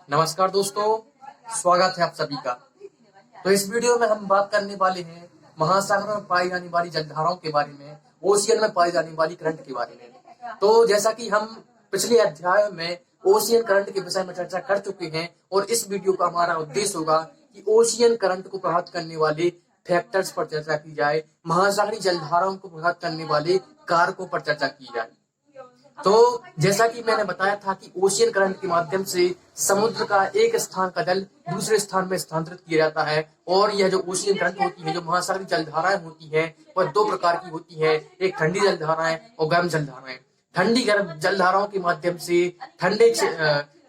नमस्कार दोस्तों, स्वागत है आप सभी का। तो इस वीडियो में हम बात करने वाले हैं महासागर में पाई जाने वाली जलधाराओं के बारे में, ओशियन में पाई जाने वाली करंट के बारे में। तो जैसा कि हम पिछले अध्याय में ओशियन करंट के विषय में चर्चा कर चुके हैं और इस वीडियो का हमारा उद्देश्य होगा कि ओशियन करंट को प्रभावित करने वाले फैक्टर्स पर चर्चा की जाए, महासागरीय जलधाराओं को प्रभावित करने वाले कारकों पर चर्चा की जाए। तो जैसा कि मैंने बताया था कि ओशियन करंट के माध्यम से समुद्र का एक स्थान का जल दूसरे स्थान में स्थानांतरित किया जाता है। और यह जो ओशियन करंट होती है, जो महासागरीय जलधाराएं होती है, वह दो प्रकार की होती है, एक ठंडी जलधाराएं और गर्म जलधाराएं। ठंडी गर्म जलधाराओं के माध्यम से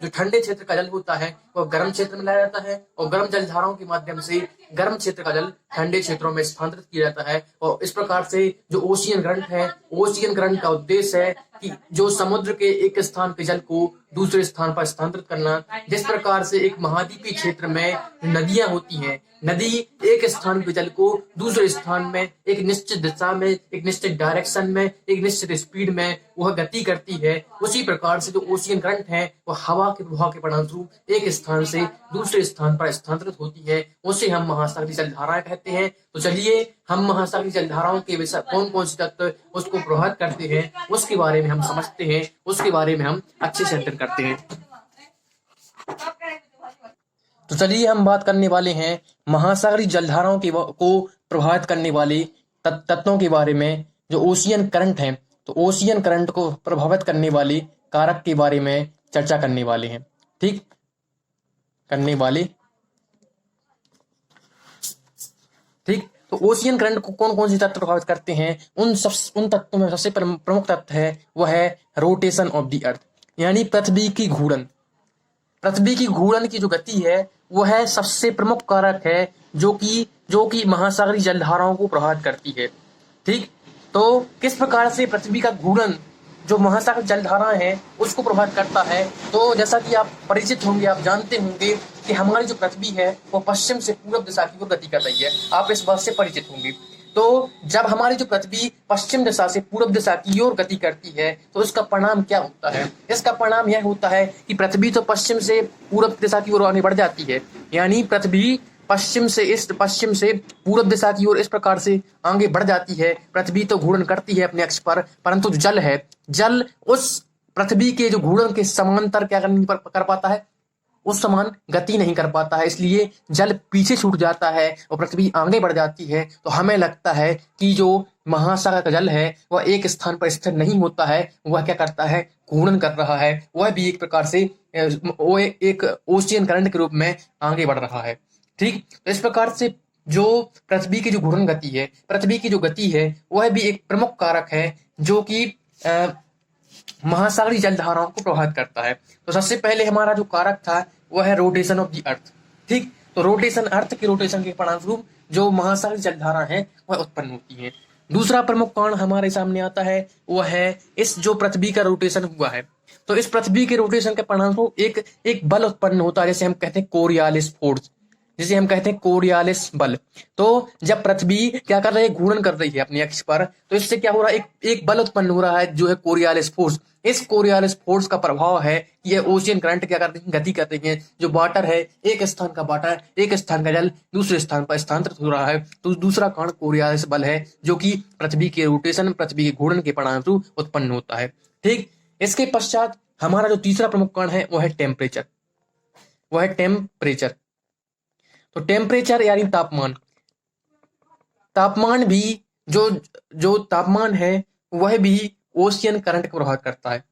जो ठंडे क्षेत्र का जल होता है वह गर्म क्षेत्र में लाया जाता है और गर्म जलधाराओं के माध्यम से गर्म क्षेत्र का जल ठंडे क्षेत्रों में स्थानांतरित किया जाता है। और इस प्रकार से जो ओशियन करंट है, ओशियन करंट का उद्देश्य है कि जो समुद्र के एक स्थान के जल को दूसरे स्थान पर स्थानांतरित करना। जिस प्रकार से एक महाद्वीपीय क्षेत्र में नदियां होती हैं, नदी एक स्थान के जल को दूसरे स्थान में एक निश्चित दिशा में, एक निश्चित डायरेक्शन में, एक निश्चित स्पीड में वह गति करती है, उसी प्रकार से जो ओशियन करंट है वह हवा के प्रभाव के परिणामस्वरूप एक स्थान से दूसरे स्थान पर स्थानांतरित होती है। उसे हम महासागरीय जलधाराएं कहते हैं। तो चलिए हम महासागरीय जलधाराओं के विषय कौन कौन से तत्व उसको प्रभावित करते हैं उसके बारे में हम समझते हैं, उसके बारे में हम अच्छे से अध्ययन करते हैं। तो चलिए हम बात करने वाले हैं महासागरीय जलधाराओं को प्रभावित करने वाले तत्वों के बारे में, जो ओशियन करंट है। तो ओशियन करंट को प्रभावित करने वाले कारक के बारे में चर्चा करने वाले हैं। ठीक, तो ओशियन करंट को कौन कौन से तत्व प्रभावित करते हैं, उन तत्वों में सबसे प्रमुख तत्व है वह है रोटेशन ऑफ द अर्थ, यानी पृथ्वी की घूर्णन। पृथ्वी की घूर्णन की जो गति है वह सबसे प्रमुख कारक है जो कि महासागरीय जलधाराओं को प्रभावित करती है। ठीक, तो किस प्रकार से पृथ्वी का घूर्णन जो महासागरीय जलधारा है उसको प्रभावित करता है। तो जैसा कि आप परिचित होंगे, आप जानते होंगे कि हमारी जो पृथ्वी है वो पश्चिम से पूर्व दिशा की ओर गति कर रही है। आप इस बात से परिचित होंगे। तो जब हमारी जो पृथ्वी पश्चिम दिशा से पूर्व दिशा की ओर गति करती है तो इसका परिणाम क्या होता है? इसका परिणाम यह होता है कि पृथ्वी तो पश्चिम से पूर्व दिशा की ओर आगे बढ़ जाती है, यानी पृथ्वी पश्चिम से पूर्व दिशा की ओर इस प्रकार से आगे बढ़ जाती है। पृथ्वी तो घूर्णन करती है अपने अक्ष पर, परंतु जो जल है, जल उस पृथ्वी के जो घूर्णन के समांतर क्या कर पाता है, उस समान गति नहीं कर पाता है। इसलिए जल पीछे छूट जाता है और पृथ्वी आगे बढ़ जाती है। तो हमें लगता है कि जो महासागर का जल है वह एक स्थान पर स्थिर नहीं होता है, वह क्या करता है, घूर्णन कर रहा है। वह भी एक प्रकार से वो एक ओशियन करंट के रूप में आगे बढ़ रहा है। ठीक, तो इस प्रकार से जो पृथ्वी की जो घूर्णन गति है, पृथ्वी की जो गति है वह भी एक प्रमुख कारक है जो कि महासागरीय जलधाराओं को प्रभावित करता है। तो सबसे पहले हमारा जो कारक था वह है रोटेशन ऑफ द अर्थ। ठीक, तो अर्थ के रोटेशन के परिणामस्वरूप जो महासागरीय जलधारा है वह उत्पन्न होती है। दूसरा प्रमुख कारण हमारे सामने आता है वह है इस जो पृथ्वी का रोटेशन हुआ है, तो इस पृथ्वी के रोटेशन के परिणामस्वरूप एक बल उत्पन्न होता है, जैसे हम कहते हैं कोरियालिस फोर्स, जिसे हम कहते हैं कोरियालिस बल। तो जब पृथ्वी क्या कर रही है, घूर्णन कर रही है अपने अक्ष पर, तो इससे क्या हो रहा है, एक बल उत्पन्न हो रहा है जो है कोरियालिस फोर्स। इस कोरियालिस फोर्स का प्रभाव है कि यह ओशियन करंट क्या कर रही है, गति कर रही है। जो वाटर है, एक स्थान का वाटर, एक स्थान का जल दूसरे स्थान पर स्थानांतरित हो रहा है। तो दूसरा कारण कोरियालिस बल है जो कि पृथ्वी के रोटेशन, पृथ्वी के घूर्णन के परिणामस्वरूप उत्पन्न होता है। ठीक, इसके पश्चात हमारा जो तीसरा प्रमुख कारण है वह है टेम्परेचर। तो टेम्परेचर यानी तापमान भी जो तापमान है वह भी ओशियन करंट को प्रभावित करता है।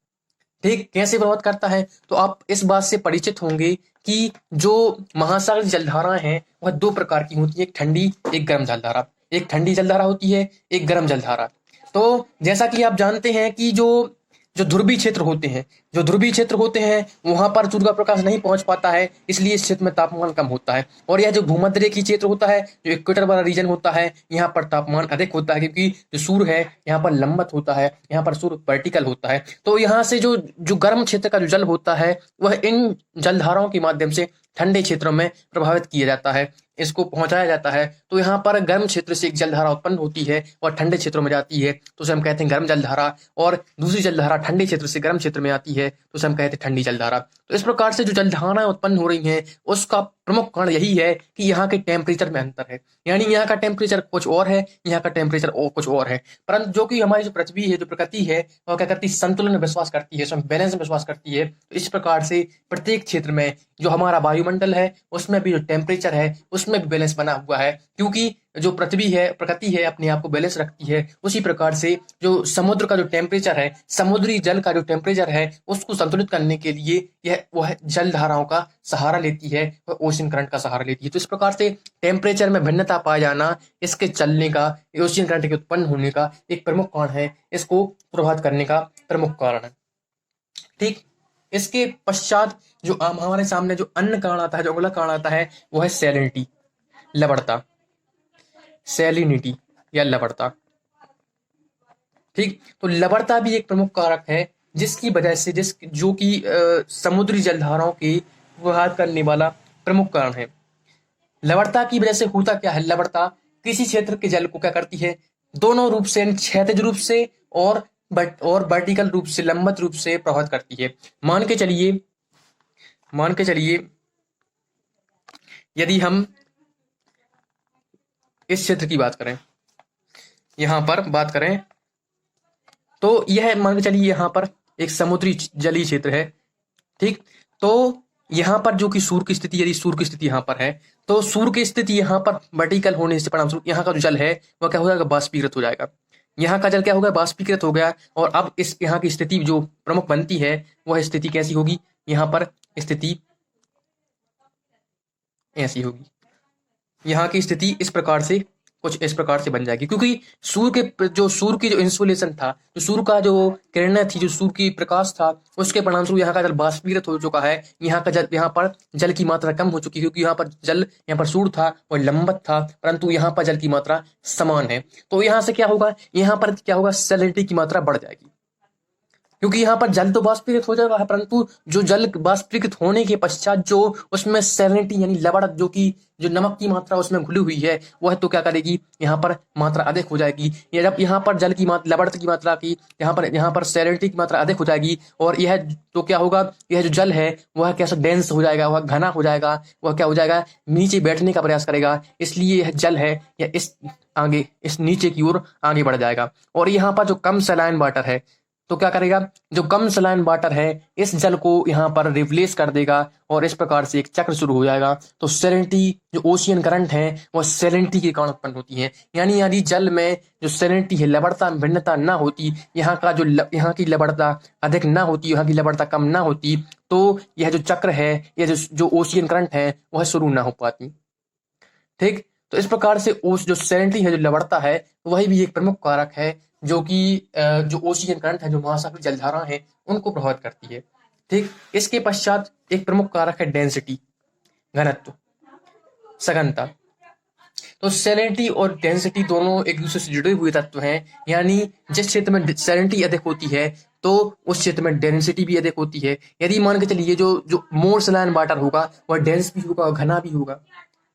ठीक, कैसे प्रभावित करता है? तो आप इस बात से परिचित होंगे कि जो महासागरीय जलधाराएं हैं वह दो प्रकार की होती है, एक ठंडी, एक गर्म जलधारा। एक ठंडी जलधारा होती है, एक गर्म जलधारा। तो जैसा कि आप जानते हैं कि जो ध्रुवीय क्षेत्र होते हैं वहां पर सूर्य का प्रकाश नहीं पहुंच पाता है, इसलिए इस क्षेत्र में तापमान कम होता है। और यह जो भूमध्य रेखीय क्षेत्र होता है, जो इक्वेटर वाला रीजन होता है, यहाँ पर तापमान अधिक होता है, क्योंकि जो सूर्य है यहाँ पर लंबवत होता है, यहाँ पर सूर्य वर्टिकल होता है। तो यहाँ से जो गर्म क्षेत्र का जो जल होता है वह इन जलधाराओं के माध्यम से ठंडे क्षेत्रों में प्रभावित किया जाता है। इसको पहुंचाया जाता है तो यहाँ पर गर्म क्षेत्र से एक जलधारा उत्पन्न होती है और ठंडे क्षेत्रों में जाती है, तो उसे हम कहते हैं गर्म जलधारा। और दूसरी जलधारा ठंडे क्षेत्र से गर्म क्षेत्र में आती है तो उसे हम कहते हैं ठंडी जलधारा। तो इस प्रकार से जो जलधाराएं उत्पन्न हो रही हैं उसका प्रमुख कारण यही है कि यहाँ के टेम्परेचर में अंतर है, यानी यहाँ का टेम्परेचर कुछ और है, यहाँ का टेम्परेचर और कुछ और है। परंतु जो कि हमारी जो पृथ्वी है, जो प्रकृति है, वह क्या करती है, संतुलन में विश्वास करती है, बैलेंस में विश्वास करती है। तो इस प्रकार से प्रत्येक क्षेत्र में जो हमारा वायुमंडल है उसमें भी जो टेम्परेचर है उसमें भी बैलेंस बना हुआ है, क्योंकि जो पृथ्वी है, प्रकृति है, अपने आप को बैलेंस रखती है। उसी प्रकार से जो समुद्र का जो टेम्परेचर है, समुद्री जल का जो टेम्परेचर है, उसको संतुलित करने के लिए वह जल धाराओं का सहारा लेती है, वह ओशन करंट का सहारा लेती है। तो इस प्रकार से टेम्परेचर में भिन्नता पाया जाना इसके चलने का, ओशन करंट के उत्पन्न होने का एक प्रमुख कारण है, इसको प्रभावित करने का प्रमुख कारण है। ठीक, इसके पश्चात जो हमारे सामने जो अन्य कारण आता है, जो अगला कारण आता है, वो है सैलिनिटी, लवणता, सैलिनिटी या लवणता। ठीक, तो लवणता भी एक प्रमुख कारक है जिसकी वजह से जो कि समुद्री जलधाराओं की प्रभावित करने वाला प्रमुख कारण है। लवणता की वजह से होता क्या है, लवणता किसी क्षेत्र के जल को क्या करती है, दोनों रूप से, क्षैतिज रूप से और वर्टिकल रूप से, लंबवत रूप से प्रभावित करती है। मान के चलिए यदि हम इस क्षेत्र की बात करें, यहां पर बात करें, तो यह मान के चलिए यहाँ पर एक समुद्री जलीय क्षेत्र है। ठीक, तो यहाँ पर जो कि सूर्य की स्थिति, यदि सूर्य की स्थिति यहाँ पर है, तो सूर्य की स्थिति यहाँ पर वर्टिकल होने से परिणामस्वरूप यहाँ का जो जल है वह क्या हो जाएगा, बाष्पीकृत हो जाएगा। यहाँ का जल क्या होगा, बाष्पीकृत हो गया। और अब इस यहाँ की स्थिति जो प्रमुख बनती है वह स्थिति कैसी होगी, यहाँ पर स्थिति ऐसी होगी, यहाँ की स्थिति इस प्रकार से, कुछ इस प्रकार से बन जाएगी, क्योंकि सूर्य की जो इंसुलेशन था, जो सूर्य का जो किरणें थी, जो सूर्य की प्रकाश था, उसके परिणामस्वरूप यहाँ का जल बाष्पीकृत हो चुका है। यहाँ पर जल की मात्रा कम हो चुकी है, क्योंकि यहाँ पर सूर्य था और लंबवत था, परंतु यहाँ पर जल की मात्रा समान है। तो यहाँ से क्या होगा, यहाँ पर क्या होगा, सैलिनिटी की मात्रा बढ़ जाएगी, क्योंकि यहाँ पर जल तो बाष्पीकृत हो जाएगा, परंतु जो जल बाष्पीकृत होने के पश्चात जो उसमें सैलिनिटी यानी लवण, जो नमक की मात्रा उसमें घुली हुई है, वह तो क्या करेगी, यहाँ पर मात्रा अधिक हो जाएगी। या जब यहाँ पर जल की मात्रा, लवण की मात्रा की, यहाँ पर सैलिनिटी की मात्रा अधिक हो जाएगी, और यह तो क्या होगा, यह जो जल है वह कैसा डेंस हो जाएगा, वह घना हो जाएगा, वह क्या हो जाएगा, नीचे बैठने का प्रयास करेगा। इसलिए यह जल है या इस नीचे की ओर आगे बढ़ जाएगा। और यहाँ पर जो कम सलाइन वाटर है, तो क्या करेगा, जो कम सलाइन वाटर है इस जल को यहाँ पर रिप्लेस कर देगा, और इस प्रकार से एक चक्र शुरू हो जाएगा। तो सैलिनिटी, जो ओशियन करंट है, वह सैलिनिटी के कारण उत्पन्न होती है। यानी यदि जल में जो सैलिनिटी है, लवणता में भिन्नता ना होती, यहाँ की लवणता अधिक ना होती, यहाँ की लवणता कम ना होती, तो यह जो चक्र है, यह जो ओशियन करंट है, वह शुरू ना हो पाती। ठीक, तो इस प्रकार से जो सैलिनिटी है, जो लवणता है, वही भी एक प्रमुख कारक है जो कि जो ओशियन करंट है, जो महासागरीय जलधारा है, उनको प्रभावित करती है। ठीक, इसके पश्चात एक प्रमुख कारक है डेंसिटी, घनत्व, सघनता। तो सैलिनिटी और डेंसिटी दोनों एक दूसरे से जुड़े हुए तत्व हैं। यानी जिस क्षेत्र में सैलिनिटी अधिक होती है तो उस क्षेत्र में डेंसिटी भी अधिक होती है। यदि मान के चलिए जो मोर सलाइन वाटर होगा वह डेंस भी होगा, घना भी होगा।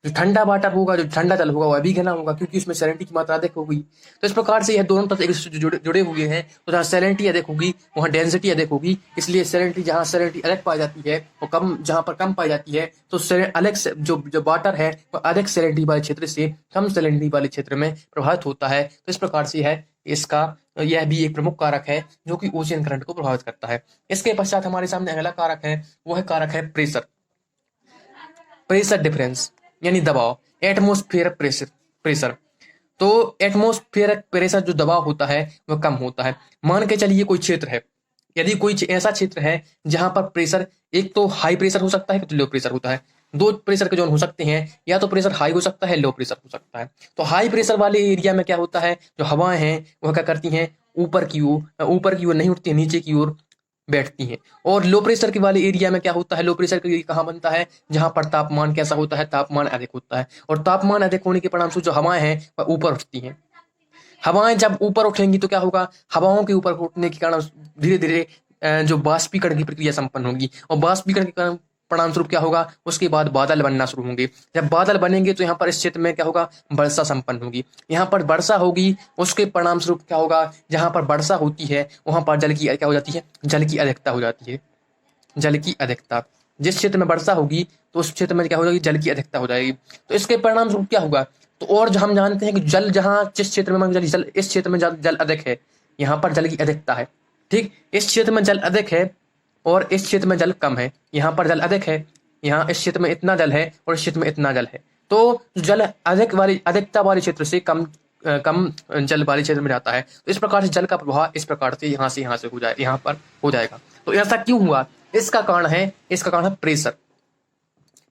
जो ठंडा वाटर होगा, जो ठंडा जल होगा, वह भी घना होगा, क्योंकि उसमें सैलिनिटी की मात्रा अधिक होगी। तो इस प्रकार से यह दोनों तत्व एक दूसरे से जुड़े हुए हैं। तो जहाँ सैलिनिटी अधिक होगी वहाँ डेंसिटी अधिक होगी। इसलिए जहाँ सैलिनिटी अधिक पाई जाती है वो कम, जहाँ पर कम पाई जाती है, तो अलग जो वाटर है वह अधिक सैलिनिटी वाले क्षेत्र से कम सैलिनिटी वाले क्षेत्र में प्रभावित होता है। तो इस प्रकार से यह भी एक प्रमुख कारक है जो कि ओशियन करंट को प्रभावित करता है। इसके पश्चात हमारे सामने अगला कारक है, वह कारक है प्रेशर डिफरेंस, यानी दबाव, एटमॉस्फेयर प्रेशर। तो एटमॉस्फेयर प्रेशर जो दबाव होता है वह कम होता है। मान के चलिए कोई क्षेत्र है, यदि कोई ऐसा क्षेत्र है जहां पर प्रेशर एक तो हाई प्रेशर हो सकता है, तो लो प्रेशर होता है। दो प्रेशर के जोन हो सकते हैं, या तो प्रेशर हाई हो सकता है, लो प्रेशर हो सकता है। तो हाई प्रेशर वाले एरिया में क्या होता है, जो हवाएं हैं वह क्या करती हैं, ऊपर की ओर नहीं उठती है, नीचे की ओर बैठती हैं। और लो प्रेशर के वाले एरिया में क्या होता है, लो प्रेशर के कहाँ बनता है, जहां पर तापमान कैसा होता है, तापमान अधिक होता है। और तापमान अधिक होने के परिणामस्वरूप जो हवाएं हैं वह ऊपर उठती हैं। हवाएं जब ऊपर उठेंगी तो क्या होगा, हवाओं के ऊपर उठने के कारण धीरे धीरे जो बाष्पीकरण की प्रक्रिया संपन्न होगी, और बाष्पीकरण के कारण परिणाम स्वरूप क्या होगा, उसके बाद बादल बनना शुरू होंगे। जब बादल बनेंगे तो यहाँ पर इस क्षेत्र में क्या होगा, वर्षा संपन्न होगी। यहाँ पर वर्षा होगी, उसके परिणाम स्वरूप क्या होगा, जहां पर वर्षा होती है वहां पर जल की क्या हो जाती है, जल की अधिकता हो जाती है। जल की अधिकता, जिस क्षेत्र में वर्षा होगी तो उस क्षेत्र में क्या हो जाएगी, जल की अधिकता हो जाएगी। तो इसके परिणाम स्वरूप क्या होगा, तो और जो हम जानते हैं कि जल जहां जिस क्षेत्र में मान के चलिए जल इस क्षेत्र में जल अधिक है, यहाँ पर जल की अधिकता है, ठीक। इस क्षेत्र में जल अधिक है और इस क्षेत्र में जल कम है। यहाँ पर जल अधिक है, यहाँ इस क्षेत्र में इतना जल है और इस क्षेत्र में इतना जल है। तो जल अधिकता वाले क्षेत्र से कम जल वाले क्षेत्र में जाता है। तो इस प्रकार से जल का प्रवाह इस प्रकार से यहाँ से हो जाए, यहाँ पर हो जाएगा। तो ऐसा क्यों हुआ, इसका कारण है प्रेशर।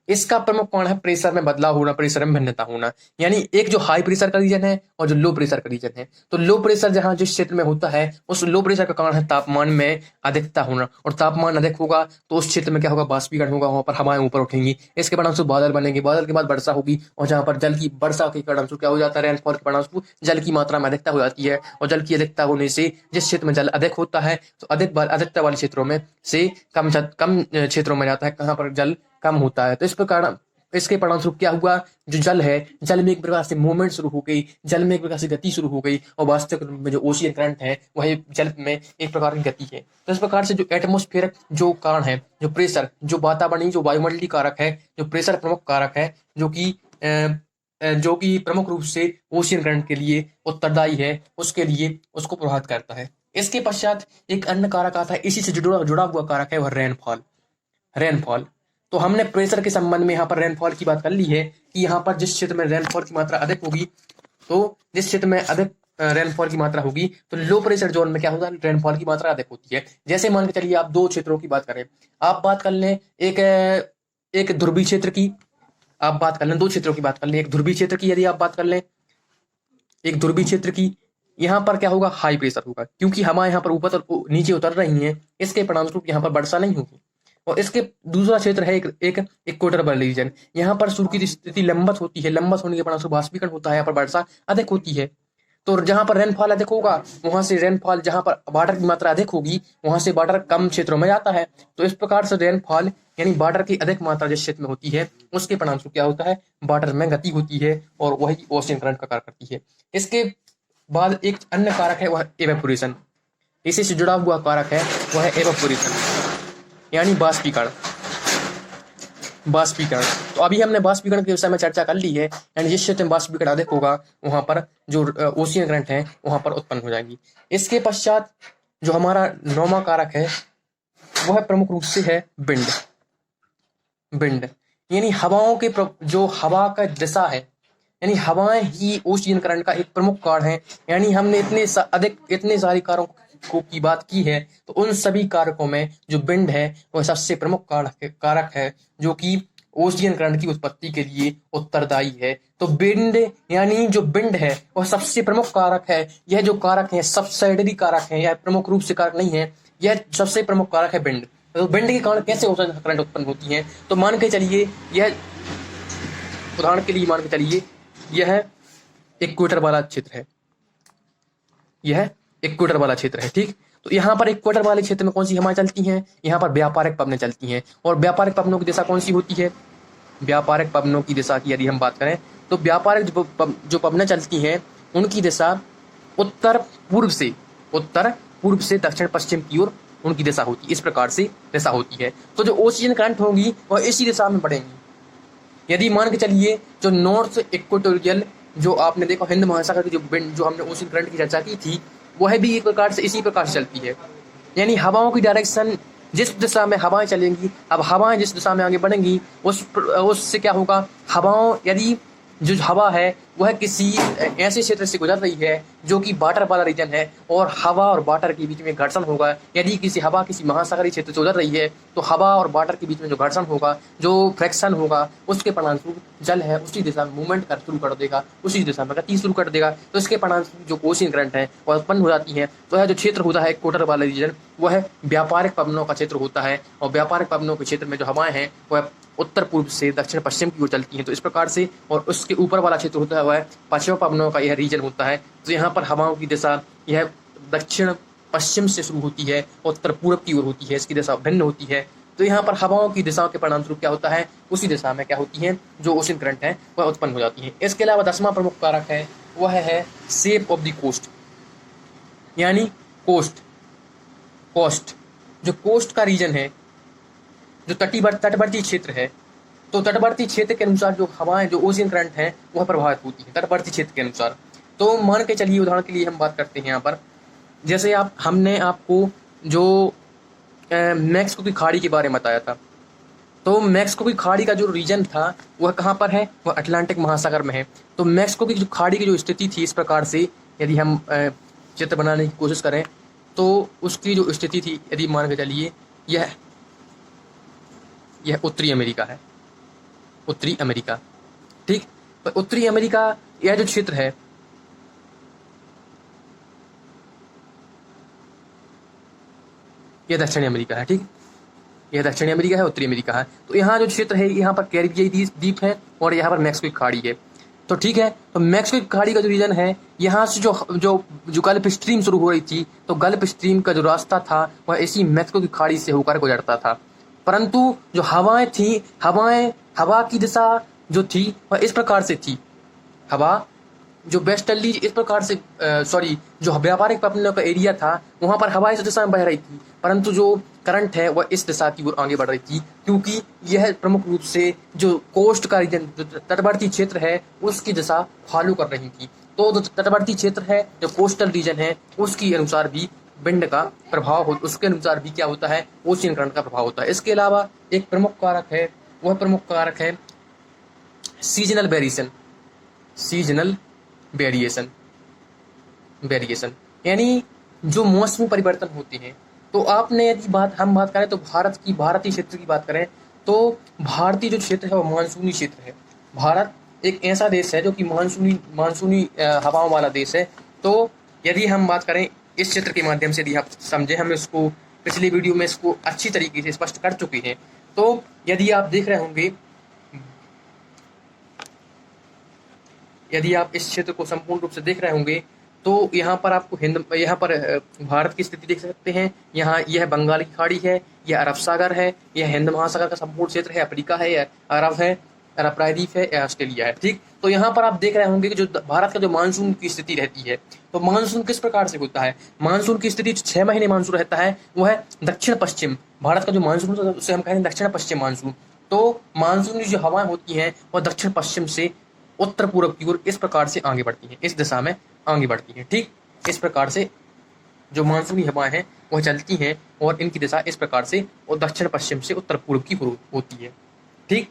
इसका प्रमुख कारण है प्रेशर में बदलाव होना, प्रेशर में भिन्नता होना। यानी एक जो हाई प्रेशर का रीजन है और जो लो प्रेशर का रीजन है। तो लो प्रेशर जहां जिस क्षेत्र में होता है उस लो प्रेशर का कारण है तापमान में अधिकता होना, और तापमान अधिक होगा तो उस क्षेत्र में क्या होगा, बाष्पीकरण होगा, वहां पर हवाएं ऊपर उठेंगी। इसके परिणाम स्वरूप बादल बनेंगे, बादल के बाद वर्षा होगी, और जहां पर जल की वर्षा के परिणाम स्वरूप क्या हो जाता है, रेनफॉल के परिणाम स्वरूप जल की मात्रा में अधिकता हो जाती है। और जल की अधिकता होने से जिस क्षेत्र में जल अधिक होता है तो अधिकता वाले क्षेत्रों में से कम क्षेत्रों में जाता है, कहां पर जल कम होता है। तो इस प्रकार इसके परिणाम स्वरूप क्या हुआ, जो जल है, जल में एक प्रकार से मूवमेंट शुरू हो गई, जल में एक प्रकार से गति शुरू हो गई, और वास्तविक में जो ओशियन करंट है वह जल में एक प्रकार की गति है। तो इस प्रकार से जो एटमोस्फेरिक जो कारण है, जो प्रेशर, जो वातावरणीय जो वायुमंडलीय कारक है, जो प्रेशर प्रमुख कारक है, जो कि प्रमुख रूप से ओशियन करंट के लिए उत्तरदायी है, उसके लिए उसको प्रभावित करता है। इसके पश्चात एक अन्य कारक आता है, इसी से जुड़ा हुआ कारक है, वह रेनफॉल। तो हमने प्रेशर के संबंध में यहाँ पर रेनफॉल की बात कर ली है कि यहाँ पर जिस क्षेत्र में रेनफॉल की मात्रा अधिक होगी, तो जिस क्षेत्र में अधिक रेनफॉल की मात्रा होगी तो लो प्रेशर जोन में क्या होता है, रेनफॉल की मात्रा अधिक होती है। जैसे मान के चलिए आप दो क्षेत्रों की बात करें, आप बात कर लें एक ध्रुवीय क्षेत्र की, आप बात कर लें दो क्षेत्रों की बात कर लें, एक ध्रुवीय क्षेत्र की यदि आप बात कर लें, एक ध्रुवीय क्षेत्र की, यहाँ पर क्या होगा, हाई प्रेशर होगा, क्योंकि हमारे यहाँ पर ऊपर नीचे उतर रही है, इसके परिणाम स्वरूप यहाँ पर वर्षा नहीं होगी। और इसके दूसरा क्षेत्र है एक इक्वेटर वाला रीजन, यहाँ पर सूर्य की स्थिति लंबवत होती है, लंबवत होने के परिणाम स्वरूप बाष्पीकरण होता है, यहाँ पर वर्षा अधिक होती है। तो जहां पर रेनफॉल अधिक होगा वहां से रेनफॉल, जहां पर वाटर की मात्रा अधिक होगी वहां से वाटर कम क्षेत्रों में जाता है। तो इस प्रकार से रेनफॉल यानी वाटर की अधिक मात्रा जिस क्षेत्र में होती है उसके परिणाम स्वरूप क्या होता है, वाटर में गति होती है, और वही ओशियन करंट का कार्य करती है। इसके बाद एक अन्य कारक है, वह एवेपोरेशन। इसी से जुड़ा हुआ कारक है वह एवेपोरेशन यानी बाष्पीकरण। तो अभी हमने बाष्पीकरण के विषय में चर्चा कर ली है, यानी जिस क्षेत्र में बाष्पीकरण अधिक होगा वहां पर जो ओशियन करंट है वहां पर उत्पन्न हो जाएंगी। इसके पश्चात जो हमारा नौवां कारक है वह प्रमुख रूप से है विंड, यानी हवाओं के जो हवा का दिशा है, यानी हवाएं ही ओशियन करंट का एक प्रमुख कारण है। यानी हमने इतने सारे कारकों की बात की है, तो उन सभी कारकों में जो विंड है वह सबसे प्रमुख कारक है, जो कि ओशियन करंट की उत्पत्ति के लिए उत्तरदायी है। तो विंड यानी जो विंड है वह सबसे प्रमुख कारक है। यह जो कारक है सबसाइडरी कारक है, यह प्रमुख रूप से कारक नहीं है, यह सबसे प्रमुख कारक है विंड। तो विंड के कारण कैसे ओशियन करंट उत्पन्न होती है, तो मान के चलिए यह उदाहरण के लिए मान के चलिए यह इक्वेटर वाला क्षेत्र है, यह इक्वेटर वाला क्षेत्र है, ठीक। तो यहाँ पर इक्वेटर वाले क्षेत्र में कौन सी हवाएं चलती हैं, यहाँ पर व्यापारिक पवनें चलती हैं। और व्यापारिक पवनों की दिशा कौन सी होती है, व्यापारिक पवनों की दिशा की यदि हम बात करें तो व्यापारिक जो पवनें चलती हैं उनकी दिशा उत्तर पूर्व से दक्षिण पश्चिम की ओर उनकी दिशा होती है, इस प्रकार से दिशा होती है। तो जो ओशियन करंट होंगी वह इसी दिशा में बढ़ेंगी। यदि मान के चलिए जो नॉर्थ इक्वेटोरियल, जो आपने देखा हिंद महासागर की जो हमने ओशियन करंट की चर्चा की थी, वह भी एक प्रकार से इसी प्रकार से चलती है। यानी हवाओं की डायरेक्शन, जिस दिशा में हवाएं चलेंगी, अब हवाएं जिस दिशा में आगे बढ़ेंगी उससे क्या होगा, हवाओं यदि जो हवा है वह किसी ऐसे क्षेत्र से गुजर रही है जो कि वाटर वाला रीजन है, और हवा और वाटर के बीच में घर्षण होगा। यदि किसी हवा किसी महासागरीय क्षेत्र से गुजर रही है तो हवा और वाटर के बीच में जो घर्षण होगा, जो फ्रैक्शन होगा, उसके परिणामस्वरूप जल है उसी दिशा में मूवमेंट कर शुरू कर देगा, उसी दिशा में गति शुरू कर देगा। तो इसके परिणामस्वरूप जो ओशियन करंट है वह उत्पन्न हो जाती है। तो यह जो क्षेत्र होता है इक्वेटर वाला रीजन, वह व्यापारिक पवनों का क्षेत्र होता है, और व्यापारिक पवनों के क्षेत्र में जो हवाएं हैं वह उत्तर पूर्व से दक्षिण पश्चिम की ओर चलती हैं। तो इस प्रकार से, और उसके ऊपर वाला क्षेत्र होता है वह पश्चिम पवनों का यह रीजन होता है। तो यहाँ पर हवाओं की दिशा यह दक्षिण पश्चिम से शुरू होती है, उत्तर पूर्व की ओर होती है, इसकी दिशा भिन्न होती है। तो यहाँ पर हवाओं की दिशाओं के परिणामस्वरूप क्या होता है, उसी दिशा में क्या होती है जो ओशियन करंट है वह उत्पन्न हो जाती है। इसके अलावा 10वां प्रमुख कारक है वह है शेप ऑफ द कोस्ट, यानी कोस्ट जो कोस्ट का रीजन है, जो तटवर्ती क्षेत्र है, तो तटवर्ती क्षेत्र के अनुसार जो हवाएं जो ओशियन करंट है वह प्रभावित होती है तटवर्ती क्षेत्र के अनुसार। तो मान के चलिए उदाहरण के लिए हम बात करते हैं यहाँ पर, जैसे हमने आपको जो मैक्सिको की खाड़ी के बारे में बताया था, तो मैक्सिको की खाड़ी का जो रीजन था वह कहाँ पर है, वह अटलांटिक महासागर में है। तो मैक्सिको की जो खाड़ी की जो स्थिति थी, इस प्रकार से यदि हम चित्र बनाने की कोशिश करें तो उसकी जो स्थिति थी, यदि मान के चलिए यह उत्तरी अमेरिका है, उत्तरी अमेरिका, ठीक। तो उत्तरी अमेरिका यह जो क्षेत्र है, यह दक्षिणी अमेरिका है, ठीक। यह दक्षिणी अमेरिका है, उत्तरी अमेरिका है। तो यहाँ जो क्षेत्र है, यहाँ पर कैरिबियाई द्वीप है और यहाँ पर मैक्सिको की खाड़ी है। तो ठीक है, तो मैक्सिको की खाड़ी का जो रीजन है, यहाँ से जो गल्फ स्ट्रीम शुरू हो रही थी, तो गल्फ स्ट्रीम का जो रास्ता था वह इसी मैक्सिको की खाड़ी से होकर गुजरता था। परंतु जो हवाएं थी, हवा की दिशा जो थी वह इस प्रकार से थी, हवा जो वेस्टर्ली इस प्रकार से जो व्यापारिक पपनों का एरिया था वहां पर हवा इस दिशा में बह रही थी, परंतु जो करंट है वह इस दिशा की ओर आगे बढ़ रही थी, क्योंकि यह प्रमुख रूप से जो कोस्ट का रीजन, जो तटवर्ती क्षेत्र है, उसकी दिशा फॉलो कर रही थी। तो जो तटवर्ती क्षेत्र है, जो कोस्टल रीजन है, उसके अनुसार भी विंड का प्रभाव हो, उसके अनुसार भी क्या होता है, ओशियन करंट का प्रभाव होता है। इसके अलावा एक प्रमुख कारक है, वह प्रमुख कारक है सीजनल वेरिएशन, सीजनल वेरिएशन यानी जो मौसमी परिवर्तन होते हैं। तो आपने यदि हम बात करें तो भारतीय क्षेत्र की बात करें तो भारतीय जो क्षेत्र है वो मानसूनी क्षेत्र है। भारत एक ऐसा देश है जो कि मानसूनी हवाओं वाला देश है। तो यदि हम बात करें इस क्षेत्र के माध्यम से, यदि आप समझे, हम इसको पिछली वीडियो में इसको अच्छी तरीके से स्पष्ट कर चुके हैं। तो यदि आप देख रहे होंगे, यदि आप इस क्षेत्र को संपूर्ण रूप से देख रहे होंगे तो यहाँ पर आपको यहाँ पर भारत की स्थिति देख सकते हैं। यहाँ यह बंगाल की खाड़ी है, यह अरब सागर है, यह हिंद महासागर का संपूर्ण क्षेत्र है, अफ्रीका है, अरब प्रायद्वीप है, ऑस्ट्रेलिया है, ठीक। तो यहाँ पर आप देख रहे होंगे कि जो भारत का जो मानसून की स्थिति रहती है, तो मानसून किस प्रकार से होता है, मानसून की स्थिति 6 महीने मानसून रहता है, वह है दक्षिण पश्चिम। भारत का जो मानसून होता है उसे हम कहते हैं दक्षिण पश्चिम मानसून। तो मानसून की जो हवाएं होती हैं वह दक्षिण पश्चिम से उत्तर पूर्व की ओर इस प्रकार से आगे बढ़ती हैं, इस दिशा में आगे बढ़ती हैं, ठीक। इस प्रकार से जो मानसूनी हवाएं हैं वह चलती हैं और इनकी दिशा इस प्रकार से और दक्षिण पश्चिम से उत्तर पूर्व की ओर होती है, ठीक।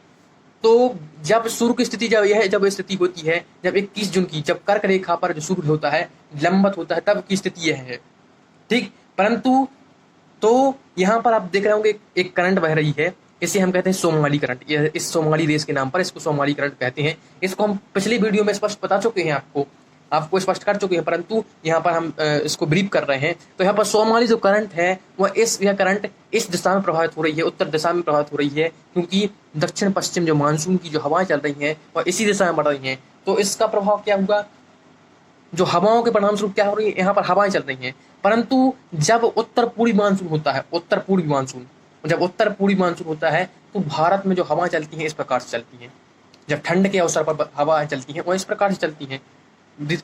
तो जब सूर्य की स्थिति जब स्थिति होती है, जब 21 जून की, जब कर्क रेखा पर जो सूर्य होता है लंबवत होता है, तब की स्थिति यह है, ठीक। परंतु तो यहाँ पर आप देख रहे होंगे एक करंट बह रही है, इसे हम कहते हैं सोमाली करंट। इस सोमाली देश के नाम पर इसको सोमाली करंट कहते हैं। इसको हम पिछली वीडियो में स्पष्ट बता चुके हैं, आपको स्पष्ट कर चुके हैं, परंतु यहाँ पर हम इसको ब्रीफ कर रहे हैं। तो यहाँ पर सोमाली जो करंट है वह यह करंट इस दिशा में प्रभावित हो रही है, उत्तर दिशा में प्रभावित हो रही है, क्योंकि दक्षिण पश्चिम जो मानसून की जो हवाएं चल रही हैं वह इसी दिशा में बढ़ रही हैं। तो इसका प्रभाव क्या होगा, जो हवाओं के परिणामस्वरूप क्या हो रही है, यहाँ पर हवाएं चल रही हैं, परंतु जब उत्तर पूर्वी मानसून होता है, जब उत्तर पूर्वी मानसून होता है तो भारत में जो हवाएं चलती हैं इस प्रकार से चलती हैं। जब ठंड के अवसर पर हवाएं चलती हैं वह इस प्रकार से चलती हैं,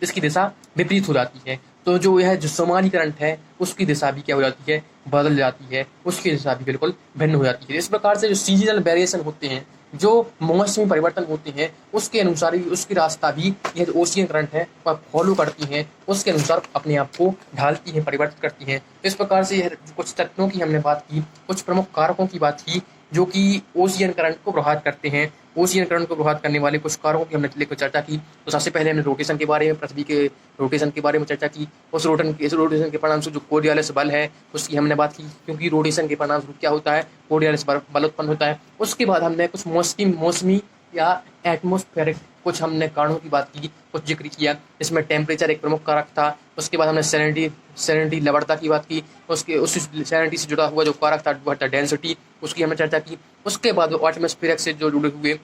इसकी दिशा विपरीत हो जाती है। तो जो सोमाली करंट है उसकी दिशा भी क्या हो जाती है, बदल जाती है, उसकी दिशा भी बिल्कुल भिन्न हो जाती है। इस प्रकार से जो सीजनल वेरिएशन होते हैं, जो मौसमी परिवर्तन होते हैं, उसके अनुसार ही उसकी रास्ता भी यह जो ओशियन करंट है वह फॉलो करती हैं, उसके अनुसार अपने आप को ढालती हैं, परिवर्तित करती हैं। इस प्रकार से यह कुछ तत्वों की हमने बात की, कुछ प्रमुख कारकों की बात की जो कि ओशियन करंट को प्रभावित करते हैं। ओशियन करंट को प्रभावित करने वाले कुछ कारकों की हमने लेकर चर्चा की। तो सबसे पहले हमने रोटेशन के बारे में, पृथ्वी के रोटेशन के बारे में चर्चा की। उस रोटेशन के परिणामस्वरूप जो कोरियोलिस बल है उसकी हमने बात की, क्योंकि रोटेशन के परिणामस्वरूप क्या होता है, कोरियोलिस बल उत्पन्न होता है। उसके बाद हमने कुछ मौसमी या एटमोस्फेरिक कुछ हमने कारणों की बात की, कुछ जिक्र किया। इसमें टेम्परेचर एक प्रमुख कारक था। उसके बाद हमने सैलिनिटी लवणता की बात की। उस सैलिनिटी से जुड़ा हुआ जो कारक था वह था डेंसिटी, उसकी हमने चर्चा की। उसके बाद एटमॉस्फेरिक से जो जुड़े हुए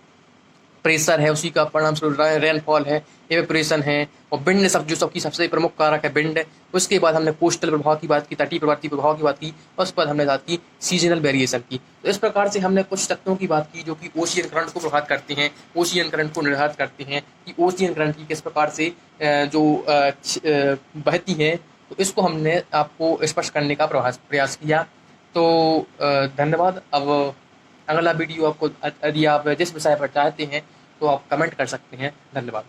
प्रेशर है, उसी का परिणाम स्वरूप रेनफॉल है, एवेपोरेशन है, और विंड सब जो सबकी सबसे प्रमुख कारक है विंड। उसके बाद हमने कोस्टल प्रभाव की बात की, तटीय प्रभाव की बात की, और उसके बाद हमने बात की सीजनल वेरिएशन की। तो इस प्रकार से हमने कुछ तत्वों की बात की जो कि ओशियन करंट को प्रभावित करते हैं, ओशियन करंट को निर्धारित करते हैं कि ओशियन करंट की किस प्रकार से बहती है। तो इसको हमने आपको स्पष्ट करने का प्रयास किया। तो धन्यवाद। अब अगला वीडियो आपको यदि आप जिस विषय पर चाहते हैं तो आप कमेंट कर सकते हैं। धन्यवाद।